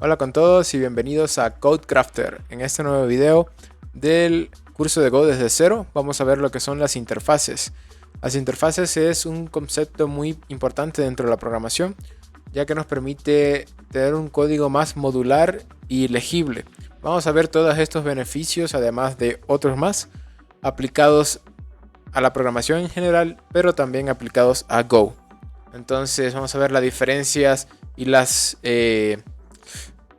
Hola con todos y bienvenidos a CodeCrafter. En este nuevo video del curso de Go desde cero vamos a ver lo que son las interfaces. Las interfaces es un concepto muy importante dentro de la programación, ya que nos permite tener un código más modular y legible. Vamos a ver todos estos beneficios, además de otros más, aplicados a la programación en general, pero también aplicados a Go. Entonces vamos a ver las diferencias y las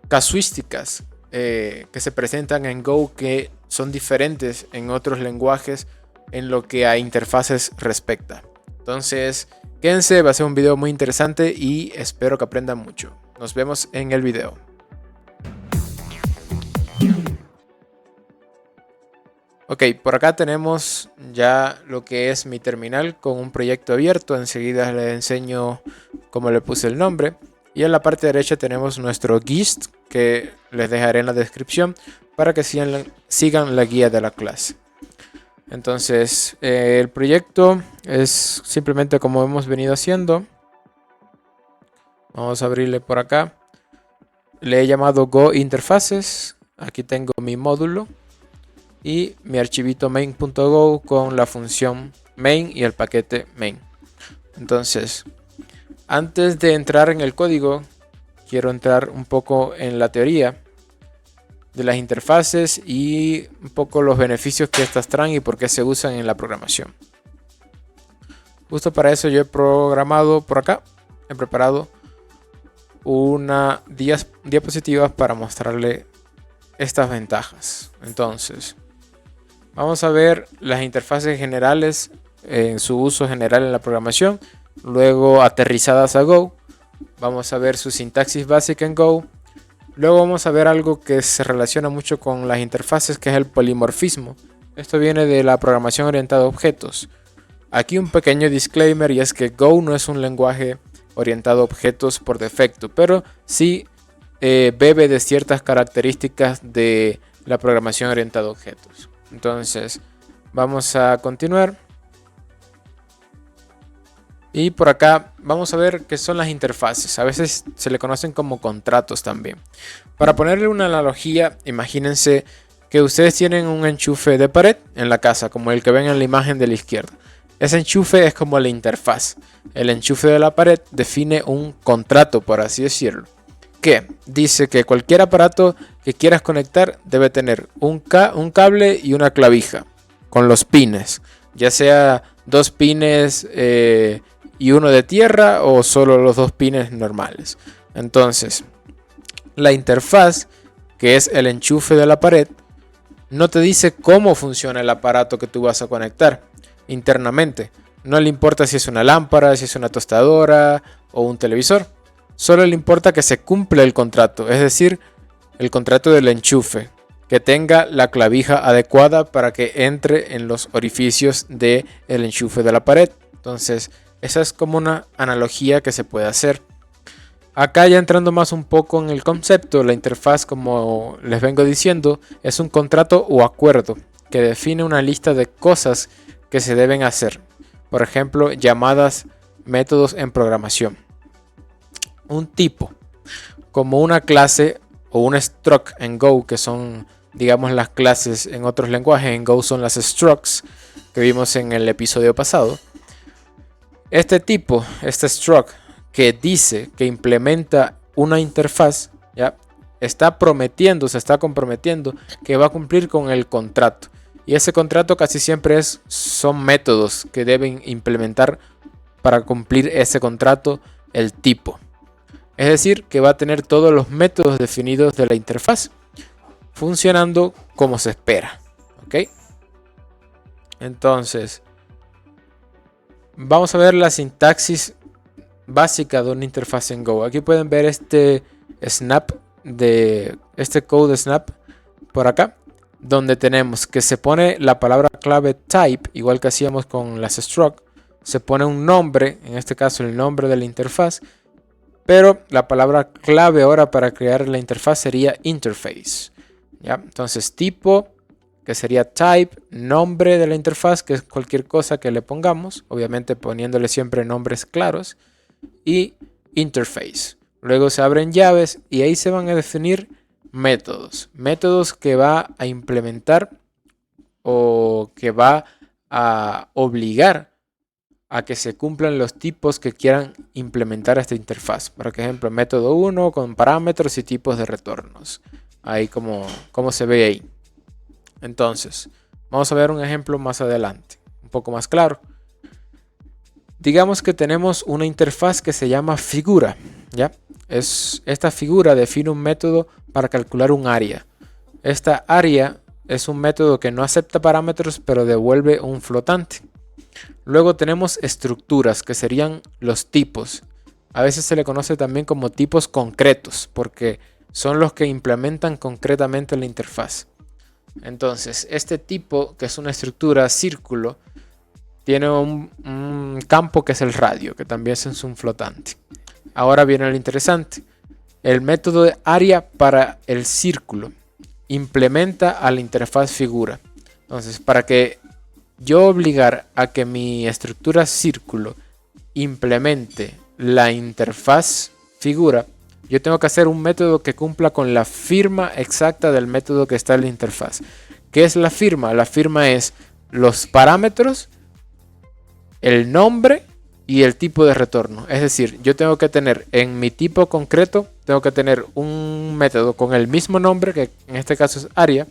casuísticas que se presentan en Go que son diferentes en otros lenguajes en lo que a interfaces respecta. Entonces quédense, va a ser un video muy interesante y espero que aprendan mucho. Nos vemos en el video. Ok, por acá tenemos ya lo que es mi terminal con un proyecto abierto. Enseguida les enseño cómo le puse el nombre. Y en la parte derecha tenemos nuestro gist, que les dejaré en la descripción para que sigan la guía de la clase. Entonces, el proyecto es simplemente como hemos venido haciendo. Vamos a abrirle por acá. Le he llamado Go Interfaces. Aquí tengo mi módulo y mi archivito main.go con la función main y el paquete main. Entonces, antes de entrar en el código, quiero entrar un poco en la teoría de las interfaces y un poco los beneficios que estas traen y por qué se usan en la programación. Justo para eso yo he programado por acá, he preparado una diapositivas para mostrarle estas ventajas. Entonces, vamos a ver las interfaces generales en su uso general en la programación. Luego aterrizadas a Go. Vamos a ver su sintaxis básica en Go. Luego vamos a ver algo que se relaciona mucho con las interfaces, que es el polimorfismo. Esto viene de la programación orientada a objetos. Aquí un pequeño disclaimer, y es que Go no es un lenguaje orientado a objetos por defecto, pero sí bebe de ciertas características de la programación orientada a objetos. Entonces vamos a continuar. Y por acá vamos a ver qué son las interfaces. A veces se le conocen como contratos también. Para ponerle una analogía, imagínense que ustedes tienen un enchufe de pared en la casa, como el que ven en la imagen de la izquierda. Ese enchufe es como la interfaz. El enchufe de la pared define un contrato, por así decirlo, que dice que cualquier aparato que quieras conectar debe tener un cable y una clavija con los pines, ya sea dos pines y uno de tierra o solo los dos pines normales. Entonces, la interfaz, que es el enchufe de la pared, no te dice cómo funciona el aparato que tú vas a conectar internamente. No le importa si es una lámpara, si es una tostadora o un televisor. Solo le importa que se cumpla el contrato, es decir, el contrato del enchufe, que tenga la clavija adecuada para que entre en los orificios del enchufe de la pared. Entonces, esa es como una analogía que se puede hacer. Acá ya entrando más un poco en el concepto, la interfaz, como les vengo diciendo, es un contrato o acuerdo que define una lista de cosas que se deben hacer. Por ejemplo, llamadas, métodos en programación. Un tipo, como una clase o un struct en Go, que son, digamos, las clases en otros lenguajes. En Go son las structs que vimos en el episodio pasado. Este tipo, este struct que dice que implementa una interfaz, ya está prometiendo, se está comprometiendo que va a cumplir con el contrato. Y ese contrato casi siempre son métodos que deben implementar para cumplir ese contrato el tipo. Es decir, que va a tener todos los métodos definidos de la interfaz funcionando como se espera. ¿Ok? Entonces, vamos a ver la sintaxis básica de una interfaz en Go. Aquí pueden ver este snap de este code snap por acá, donde tenemos que se pone la palabra clave type, igual que hacíamos con las struct. Se pone un nombre, en este caso el nombre de la interfaz, pero la palabra clave ahora para crear la interfaz sería interface. ¿Ya? Entonces tipo, que sería type, nombre de la interfaz, que es cualquier cosa que le pongamos, obviamente poniéndole siempre nombres claros, y interface, luego se abren llaves y ahí se van a definir métodos. Métodos que va a implementar o que va a obligar a que se cumplan los tipos que quieran implementar esta interfaz. Por ejemplo, método 1 con parámetros y tipos de retornos. Ahí como se ve ahí. Entonces, vamos a ver un ejemplo más adelante, un poco más claro. Digamos que tenemos una interfaz que se llama figura, ¿ya? Esta figura define un método para calcular un área. Esta área es un método que no acepta parámetros, pero devuelve un flotante. Luego tenemos estructuras, que serían los tipos. A veces se le conoce también como tipos concretos, porque son los que implementan concretamente la interfaz. Entonces, este tipo, que es una estructura círculo, tiene un campo que es el radio, que también es un flotante. Ahora viene lo interesante. El método de área para el círculo implementa a la interfaz figura. Entonces, para que yo obligar a que mi estructura círculo implemente la interfaz figura, yo tengo que hacer un método que cumpla con la firma exacta del método que está en la interfaz. ¿Qué es la firma? La firma es los parámetros, el nombre y el tipo de retorno. Es decir, yo tengo que tener en mi tipo concreto, tengo que tener un método con el mismo nombre, que en este caso es área,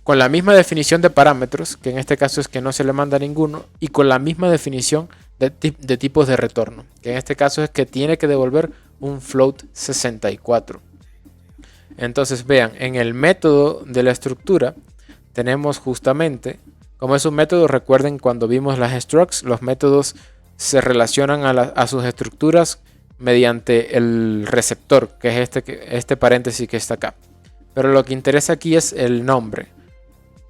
con la misma definición de parámetros, que en este caso es que no se le manda ninguno, y con la misma definición de tipos de retorno, que en este caso es que tiene que devolver un float 64. Entonces vean, en el método de la estructura tenemos justamente, como es un método, recuerden cuando vimos las structs, los métodos se relacionan a sus estructuras mediante el receptor, que es este paréntesis que está acá. Pero lo que interesa aquí es el nombre.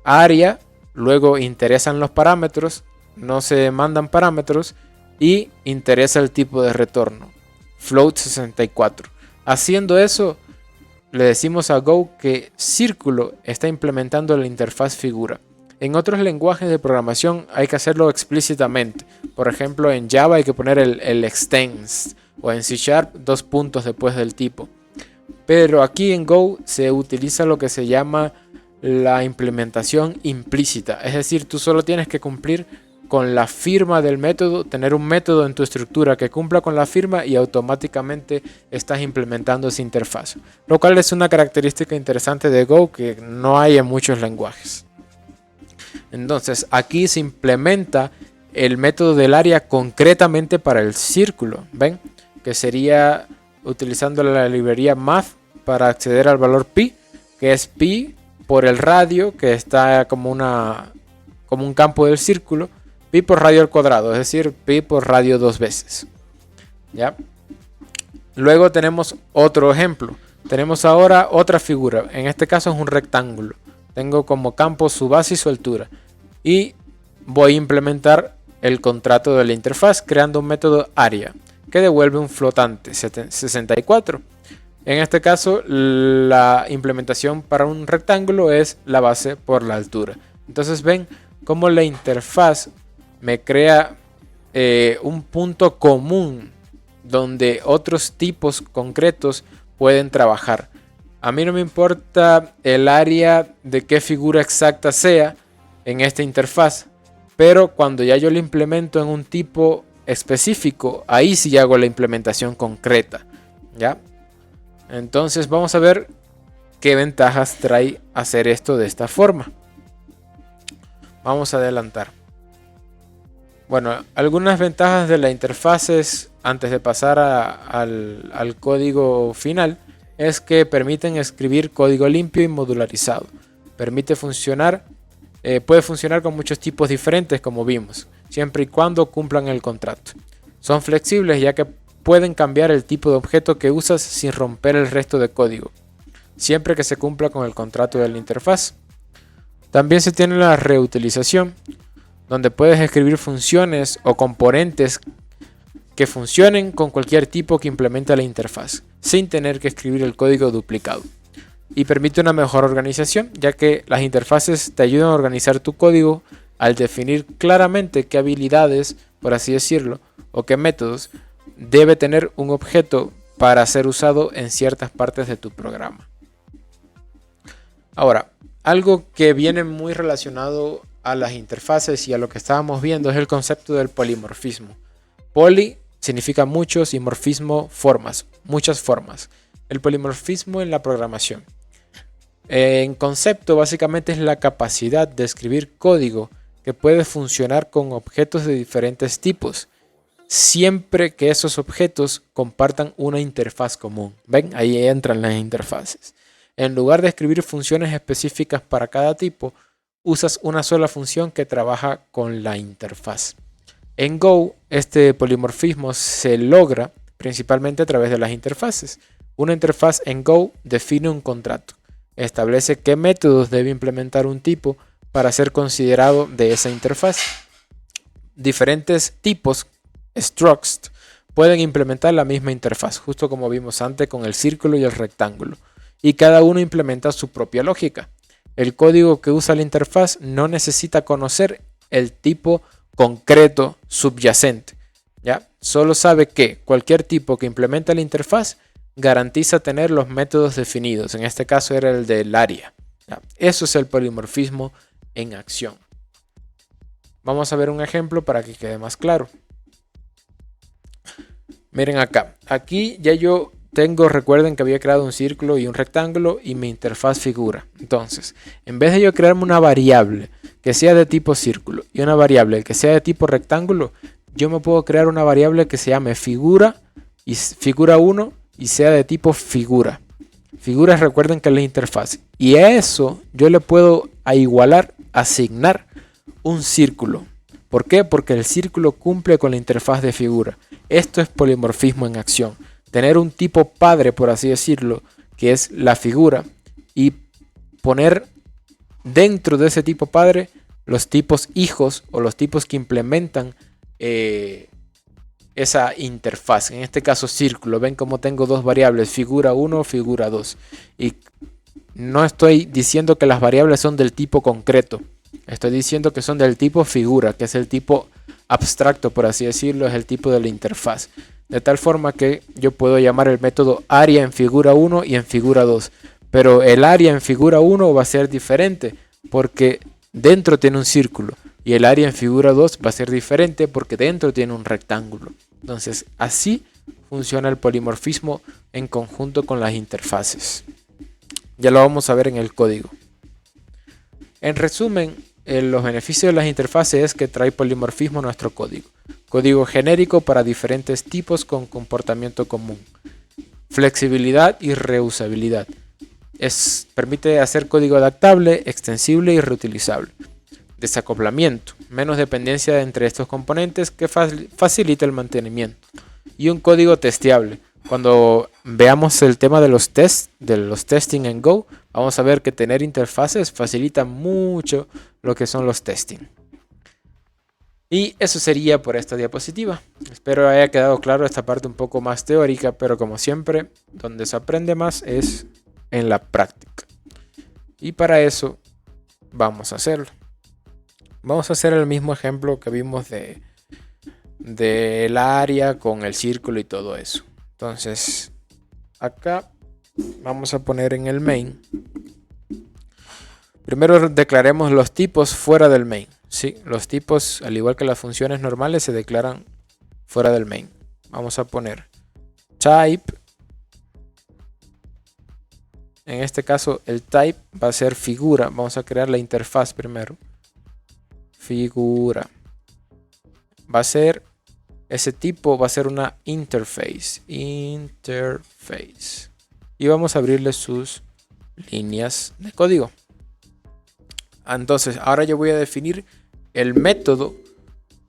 Área, luego interesan los parámetros, no se mandan parámetros y interesa el tipo de retorno, float 64. Haciendo eso, le decimos a Go que círculo está implementando la interfaz figura. En otros lenguajes de programación hay que hacerlo explícitamente. Por ejemplo, en Java hay que poner el extends, o en C# 2 puntos después del tipo. Pero aquí en Go se utiliza lo que se llama la implementación implícita. Es decir, tú solo tienes que cumplir con la firma del método, tener un método en tu estructura que cumpla con la firma y automáticamente estás implementando esa interfaz. Lo cual es una característica interesante de Go que no hay en muchos lenguajes. Entonces aquí se implementa el método del área concretamente para el círculo. ¿Ven? Que sería utilizando la librería math para acceder al valor pi, que es pi por el radio, que está como un campo del círculo, pi por radio al cuadrado, es decir, pi por radio 2 veces. ¿Ya? Luego tenemos otro ejemplo. Tenemos ahora otra figura. En este caso es un rectángulo. Tengo como campo su base y su altura. Y voy a implementar el contrato de la interfaz creando un método área que devuelve un flotante 64. En este caso, la implementación para un rectángulo es la base por la altura. Entonces ven cómo la interfaz me crea un punto común donde otros tipos concretos pueden trabajar. A mí no me importa el área de qué figura exacta sea en esta interfaz, pero cuando ya yo lo implemento en un tipo específico, ahí sí hago la implementación concreta, ¿ya? Entonces vamos a ver qué ventajas trae hacer esto de esta forma. Vamos a adelantar. Bueno, algunas ventajas de la interfaz es, antes de pasar al código final, es que permiten escribir código limpio y modularizado. Puede funcionar con muchos tipos diferentes, como vimos, siempre y cuando cumplan el contrato. Son flexibles ya que pueden cambiar el tipo de objeto que usas sin romper el resto de código, siempre que se cumpla con el contrato de la interfaz. También se tiene la reutilización, donde puedes escribir funciones o componentes que funcionen con cualquier tipo que implemente la interfaz, sin tener que escribir el código duplicado. Y permite una mejor organización, ya que las interfaces te ayudan a organizar tu código al definir claramente qué habilidades, por así decirlo, o qué métodos debe tener un objeto para ser usado en ciertas partes de tu programa. Ahora, algo que viene muy relacionado a las interfaces y a lo que estábamos viendo es el concepto del polimorfismo. Poly significa muchos y morfismo formas, muchas formas. El polimorfismo en la programación. En concepto, básicamente es la capacidad de escribir código que puede funcionar con objetos de diferentes tipos, siempre que esos objetos compartan una interfaz común. ¿Ven? Ahí entran las interfaces. En lugar de escribir funciones específicas para cada tipo, usas una sola función que trabaja con la interfaz. En Go, este polimorfismo se logra principalmente a través de las interfaces. Una interfaz en Go define un contrato. Establece qué métodos debe implementar un tipo para ser considerado de esa interfaz. Diferentes tipos, structs, pueden implementar la misma interfaz, justo como vimos antes con el círculo y el rectángulo. Y cada uno implementa su propia lógica. El código que usa la interfaz no necesita conocer el tipo concreto subyacente, ¿ya? Solo sabe que cualquier tipo que implementa la interfaz garantiza tener los métodos definidos. En este caso era el del área, ¿ya? Eso es el polimorfismo en acción. Vamos a ver un ejemplo para que quede más claro. Miren acá. Aquí ya yo recuerden que había creado un círculo y un rectángulo y mi interfaz figura. Entonces, en vez de yo crearme una variable que sea de tipo círculo y una variable que sea de tipo rectángulo, yo me puedo crear una variable que se llame figura y figura 1 y sea de tipo figura. Figuras, recuerden que es la interfaz. Y a eso yo le puedo asignar un círculo. ¿Por qué? Porque el círculo cumple con la interfaz de figura. Esto es polimorfismo en acción. Tener un tipo padre, por así decirlo, que es la figura, y poner dentro de ese tipo padre los tipos hijos o los tipos que implementan esa interfaz. En este caso círculo. Ven como tengo dos variables, figura 1, figura 2. Y no estoy diciendo que las variables son del tipo concreto. Estoy diciendo que son del tipo figura, que es el tipo abstracto, por así decirlo, es el tipo de la interfaz. De tal forma que yo puedo llamar el método área en figura 1 y en figura 2. Pero el área en figura 1 va a ser diferente porque dentro tiene un círculo. Y el área en figura 2 va a ser diferente porque dentro tiene un rectángulo. Entonces, así funciona el polimorfismo en conjunto con las interfaces. Ya lo vamos a ver en el código. En resumen, los beneficios de las interfaces es que trae polimorfismo a nuestro código. Código genérico para diferentes tipos con comportamiento común. Flexibilidad y reusabilidad. Permite hacer código adaptable, extensible y reutilizable. Desacoplamiento. Menos dependencia entre estos componentes que facilita el mantenimiento. Y un código testeable. Cuando veamos el tema de los testing en Go, vamos a ver que tener interfaces facilita mucho lo que son los testing. Y eso sería por esta diapositiva. Espero haya quedado claro esta parte un poco más teórica, pero como siempre, donde se aprende más es en la práctica. Y para eso vamos a hacerlo. Vamos a hacer el mismo ejemplo que vimos del área con el círculo y todo eso. Entonces, acá vamos a poner en el main. Primero declaremos los tipos fuera del main. Sí, los tipos, al igual que las funciones normales, se declaran fuera del main. Vamos a poner type. En este caso, el type va a ser figura. Vamos a crear la interfaz primero. Figura. Ese tipo va a ser una interface. Interface. Y vamos a abrirle sus líneas de código. Entonces, ahora yo voy a definir el método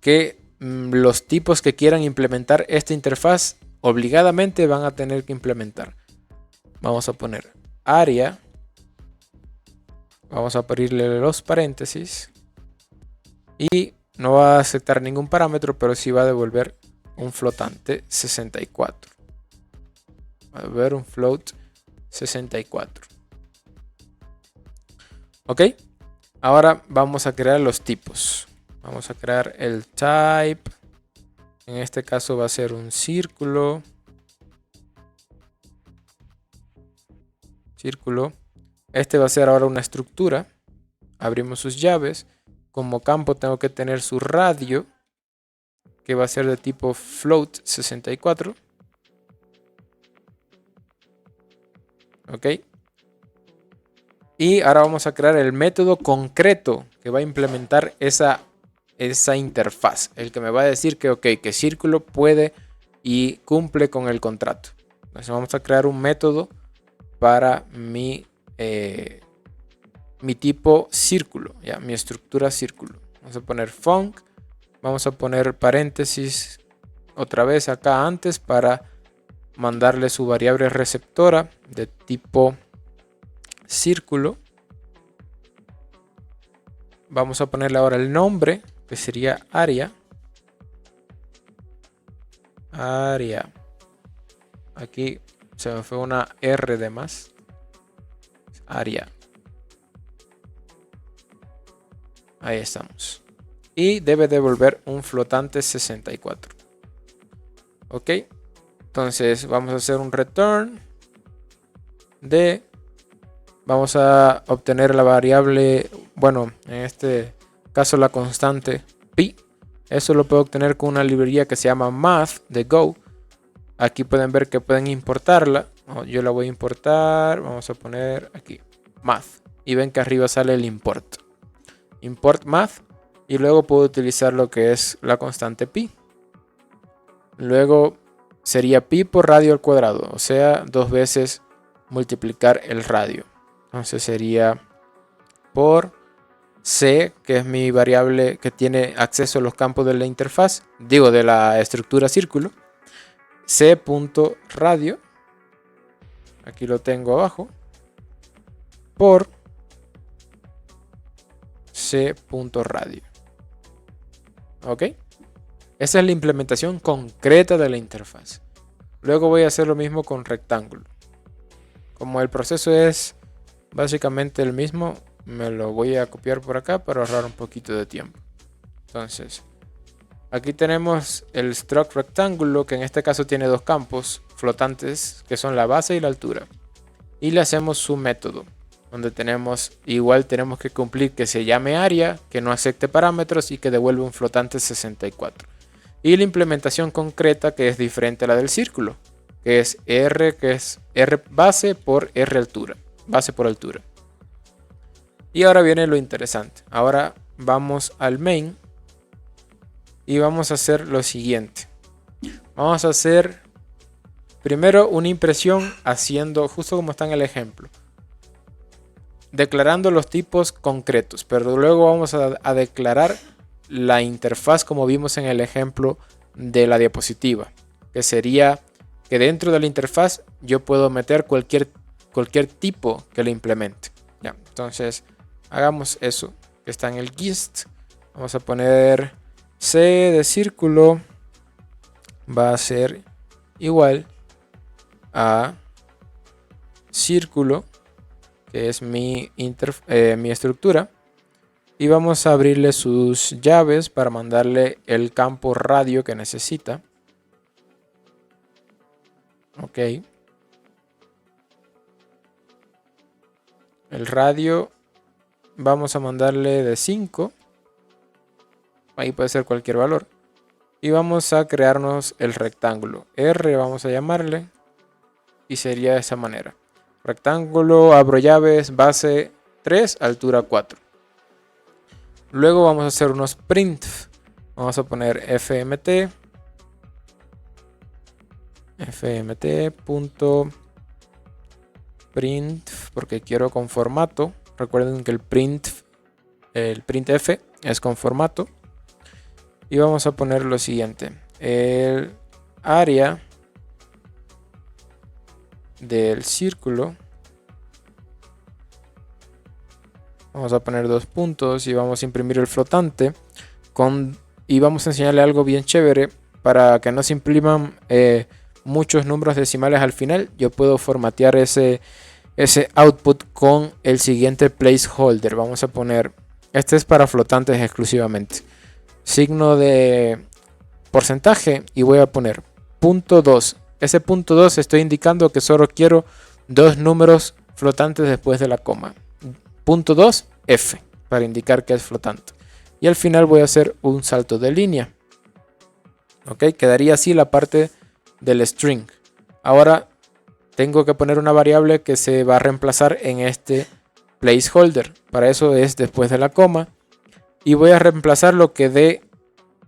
que los tipos que quieran implementar esta interfaz obligadamente van a tener que implementar. Vamos a poner área. Vamos a abrirle los paréntesis. Y no va a aceptar ningún parámetro, pero sí va a devolver un flotante 64. Va a devolver un float 64. Ok. Ahora vamos a crear los tipos. Vamos a crear el type. En este caso va a ser un círculo. círculo. Este va a ser ahora una estructura. Abrimos sus llaves. Como campo tengo que tener su radio, que va a ser de tipo float 64. Ok. Y ahora vamos a crear el método concreto que va a implementar esa interfaz. El que me va a decir que, ok, que círculo puede y cumple con el contrato. Entonces vamos a crear un método para mi tipo círculo, ya, mi estructura círculo. Vamos a poner func. Vamos a poner paréntesis otra vez acá antes para mandarle su variable receptora de tipo círculo. Vamos a ponerle ahora el nombre, que sería área. Aquí se me fue una R de más. Área. Ahí estamos. Y debe devolver un flotante 64. Ok. Entonces vamos a hacer un return de... Vamos a obtener la variable, bueno, en este caso la constante pi. Eso lo puedo obtener con una librería que se llama math de Go. Aquí pueden ver que pueden importarla. Yo la voy a importar. Vamos a poner aquí math. Y ven que arriba sale el import. Import math. Y luego puedo utilizar lo que es la constante pi. Luego sería pi por radio al cuadrado. O sea, 2 veces multiplicar el radio. Entonces sería por C, que es mi variable que tiene acceso a los campos de la interfaz. Digo, de la estructura círculo. C.radio. Aquí lo tengo abajo. Por C.radio. Ok. Esa es la implementación concreta de la interfaz. Luego voy a hacer lo mismo con rectángulo. Como el proceso es básicamente el mismo, me lo voy a copiar por acá para ahorrar un poquito de tiempo. Entonces, aquí tenemos el struct rectángulo, que en este caso tiene 2 campos flotantes, que son la base y la altura. Y le hacemos su método, donde tenemos que cumplir que se llame área, que no acepte parámetros y que devuelve un flotante 64. Y la implementación concreta, que es diferente a la del círculo, que es R base por R altura. Base por altura. Y ahora viene lo interesante. Ahora vamos al main y vamos a hacer lo siguiente. Vamos a hacer primero una impresión haciendo justo como está en el ejemplo, declarando los tipos concretos, pero luego vamos a declarar la interfaz como vimos en el ejemplo de la diapositiva, que sería que dentro de la interfaz yo puedo meter cualquier tipo que le implemente. Ya, entonces hagamos eso que está en el gist. Vamos a poner C de círculo va a ser igual a círculo, que es mi estructura, y vamos a abrirle sus llaves para mandarle el campo radio que necesita. Ok. El radio vamos a mandarle de 5. Ahí puede ser cualquier valor. Y vamos a crearnos el rectángulo. R vamos a llamarle. Y sería de esa manera. Rectángulo, abro llaves, base 3, altura 4. Luego vamos a hacer unos print. Vamos a poner fmt. Fmt.print, porque quiero con formato. Recuerden que el printf es con formato. Y vamos a poner lo siguiente: el área del círculo. Vamos a poner 2 puntos y vamos a imprimir el flotante y vamos a enseñarle algo bien chévere para que no se impriman muchos números decimales al final. Yo puedo formatear ese output con el siguiente placeholder. Vamos a poner, este es para flotantes exclusivamente, signo de porcentaje, y voy a poner .2. Ese .2 estoy indicando que solo quiero 2 números flotantes después de la coma. Punto 2, F, para indicar que es flotante. Y al final voy a hacer un salto de línea. Ok, quedaría así la parte del string. Ahora tengo que poner una variable que se va a reemplazar en este placeholder. Para eso es después de la coma. Y voy a reemplazar lo que dé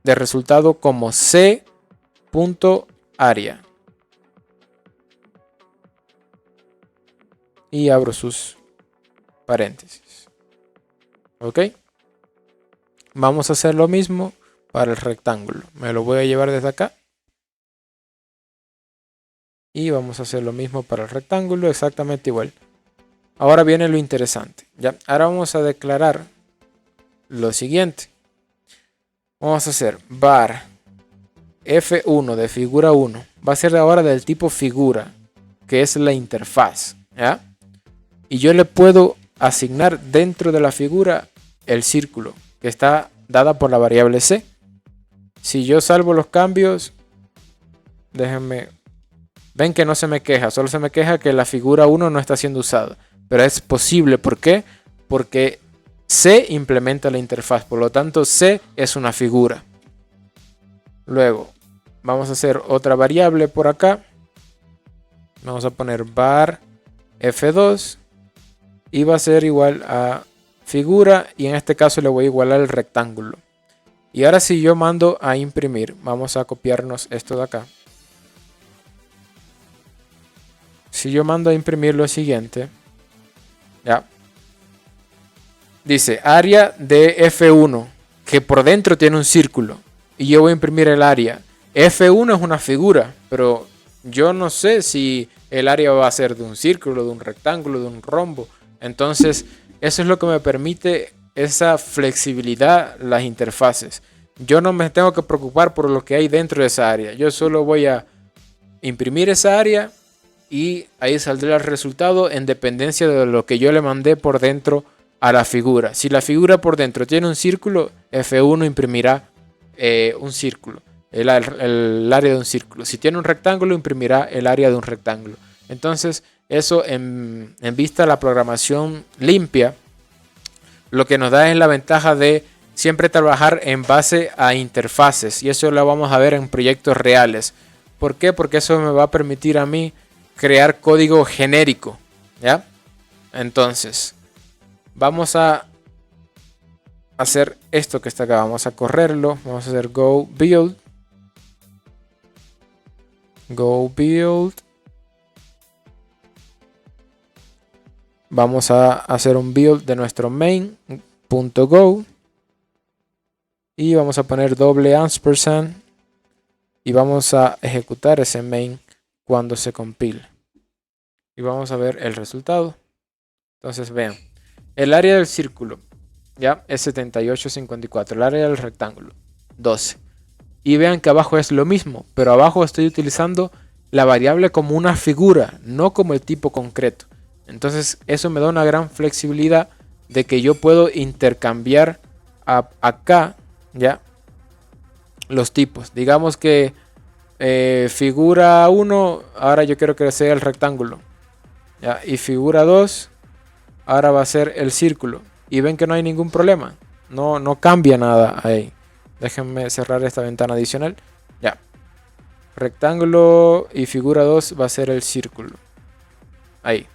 de resultado como c.area. Y abro sus paréntesis. Ok. Vamos a hacer lo mismo para el rectángulo. Me lo voy a llevar desde acá. Y vamos a hacer lo mismo para el rectángulo, exactamente igual. Ahora viene lo interesante. ¿Ya? Ahora vamos a declarar lo siguiente. Vamos a hacer var f1 de figura 1. Va a ser ahora del tipo figura, que es la interfaz. ¿Ya? Y yo le puedo asignar dentro de la figura el círculo, que está dada por la variable c. Si yo salvo los cambios, déjenme... Ven que no se me queja, solo se me queja que la figura 1 no está siendo usada. Pero es posible, ¿por qué? Porque C implementa la interfaz, por lo tanto C es una figura. Luego, vamos a hacer otra variable por acá. Vamos a poner var f2 y va a ser igual a figura y en este caso le voy a igualar el rectángulo. Y ahora si yo mando a imprimir, vamos a copiarnos esto de acá. Si yo mando a imprimir lo siguiente, ya, dice área de F1, que por dentro tiene un círculo, y yo voy a imprimir el área. F1 es una figura, pero yo no sé si el área va a ser de un círculo, de un rectángulo, de un rombo. Entonces, eso es lo que me permite esa flexibilidad, las interfaces. Yo no me tengo que preocupar por lo que hay dentro de esa área. Yo solo voy a imprimir esa área y ahí saldrá el resultado en dependencia de lo que yo le mandé por dentro a la figura. Si la figura por dentro tiene un círculo, F1 imprimirá un círculo, el área de un círculo. Si tiene un rectángulo, imprimirá el área de un rectángulo. Entonces, eso en vista de la programación limpia, lo que nos da es la ventaja de siempre trabajar en base a interfaces. Y eso lo vamos a ver en proyectos reales. ¿Por qué? Porque eso me va a permitir a mí crear código genérico, ¿ya? Entonces, vamos a hacer esto que está acá. Vamos a correrlo. Vamos a hacer go build. Go build. Vamos a hacer un build de nuestro main.go. Y vamos a poner doble ampersand. Y vamos a ejecutar ese main cuando se compile. Y vamos a ver el resultado. Entonces vean. El área del círculo ya es 78,54. El área del rectángulo 12. Y vean que abajo es lo mismo. Pero abajo estoy utilizando la variable como una figura, no como el tipo concreto. Entonces eso me da una gran flexibilidad de que yo puedo intercambiar acá ya los tipos. Digamos que figura 1, ahora yo quiero que sea el rectángulo. ¿Ya? Y figura 2, ahora va a ser el círculo. Y ven que no hay ningún problema. No cambia nada ahí. Déjenme cerrar esta ventana adicional. Ya. Rectángulo y figura 2 va a ser el círculo. Ahí.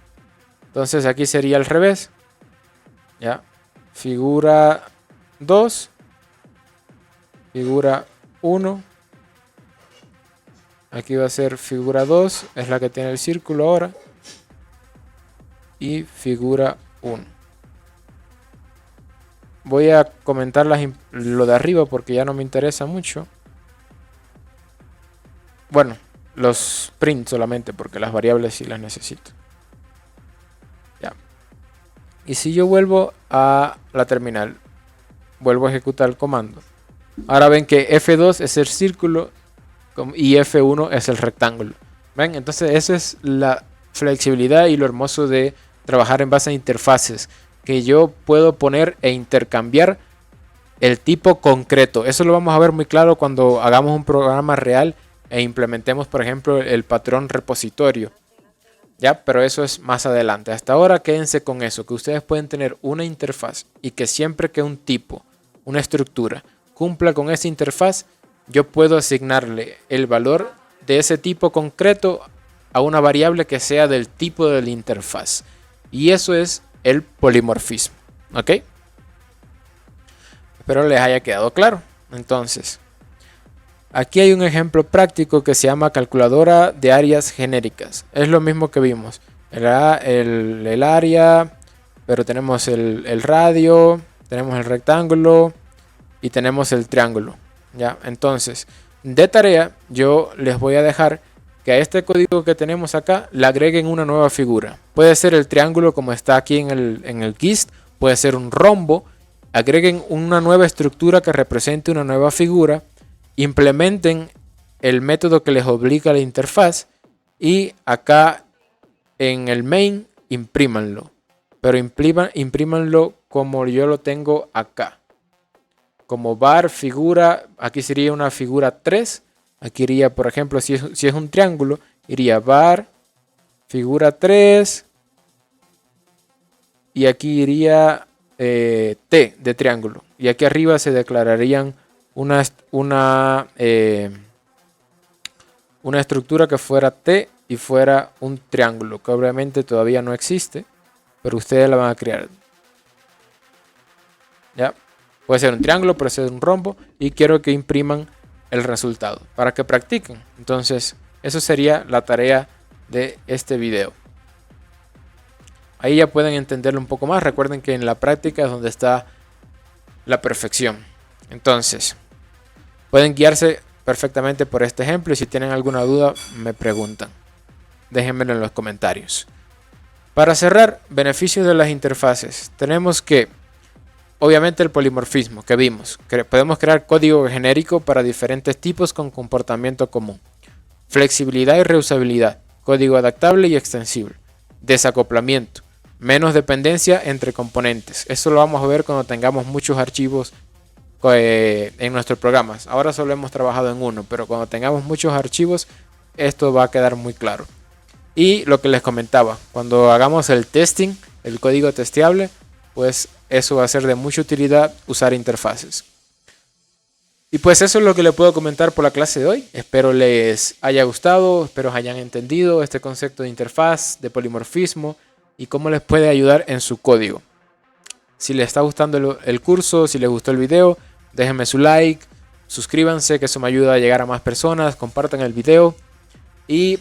Entonces aquí sería al revés. Ya. Figura 2. Figura 1. Aquí va a ser figura 2. Es la que tiene el círculo ahora. Y figura 1. Voy a comentar lo de arriba porque ya no me interesa mucho. Bueno, los print solamente porque las variables sí las necesito. Ya. Y si yo vuelvo a la terminal, vuelvo a ejecutar el comando. Ahora ven que F2 es el círculo y F1 es el rectángulo. ¿Ven? Entonces esa es la flexibilidad y lo hermoso de trabajar en base a interfaces. Que yo puedo poner e intercambiar el tipo concreto. Eso lo vamos a ver muy claro cuando hagamos un programa real e implementemos, por ejemplo, el patrón repositorio. Ya, pero eso es más adelante. Hasta ahora quédense con eso, que ustedes pueden tener una interfaz y que siempre que un tipo, una estructura, cumpla con esa interfaz, yo puedo asignarle el valor de ese tipo concreto a una variable que sea del tipo de la interfaz. Y eso es el polimorfismo. ¿Ok? Espero les haya quedado claro. Entonces, aquí hay un ejemplo práctico que se llama calculadora de áreas genéricas. Es lo mismo que vimos. El área, pero tenemos el radio, tenemos el rectángulo y tenemos el triángulo. ¿Ya? Entonces, de tarea, yo les voy a dejar que a este código que tenemos acá le agreguen una nueva figura. Puede ser el triángulo como está aquí en el GIST, puede ser un rombo. Agreguen una nueva estructura que represente una nueva figura. Implementen el método que les obliga a la interfaz y acá en el main imprímanlo, pero imprímanlo como yo lo tengo acá, como var figura. Aquí sería una figura 3. Aquí iría, por ejemplo, si es un triángulo, iría var figura 3 y aquí iría T de triángulo, y aquí arriba se declararían una estructura que fuera T y fuera un triángulo, que obviamente todavía no existe, pero ustedes la van a crear. ¿Ya? Puede ser un triángulo, puede ser un rombo, y quiero que impriman el resultado para que practiquen. Entonces, eso sería la tarea de este video. Ahí ya pueden entenderlo un poco más. Recuerden que en la práctica es donde está la perfección. Entonces, pueden guiarse perfectamente por este ejemplo y si tienen alguna duda me preguntan. Déjenmelo en los comentarios. Para cerrar, beneficios de las interfaces. Tenemos que, obviamente, el polimorfismo que vimos. Podemos crear código genérico para diferentes tipos con comportamiento común. Flexibilidad y reusabilidad. Código adaptable y extensible. Desacoplamiento. Menos dependencia entre componentes. Eso lo vamos a ver cuando tengamos muchos archivos en nuestros programas. Ahora solo hemos trabajado en uno, pero cuando tengamos muchos archivos, esto va a quedar muy claro. Y lo que les comentaba, cuando hagamos el testing, el código testeable, pues eso va a ser de mucha utilidad usar interfaces. Y pues eso es lo que les puedo comentar por la clase de hoy. Espero les haya gustado, espero hayan entendido este concepto de interfaz, de polimorfismo y cómo les puede ayudar en su código. Si les está gustando el curso, si les gustó el video, déjenme su like, suscríbanse, que eso me ayuda a llegar a más personas, compartan el video y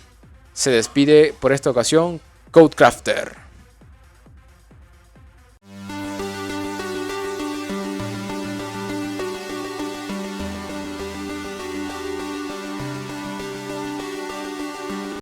se despide por esta ocasión Codecrafter.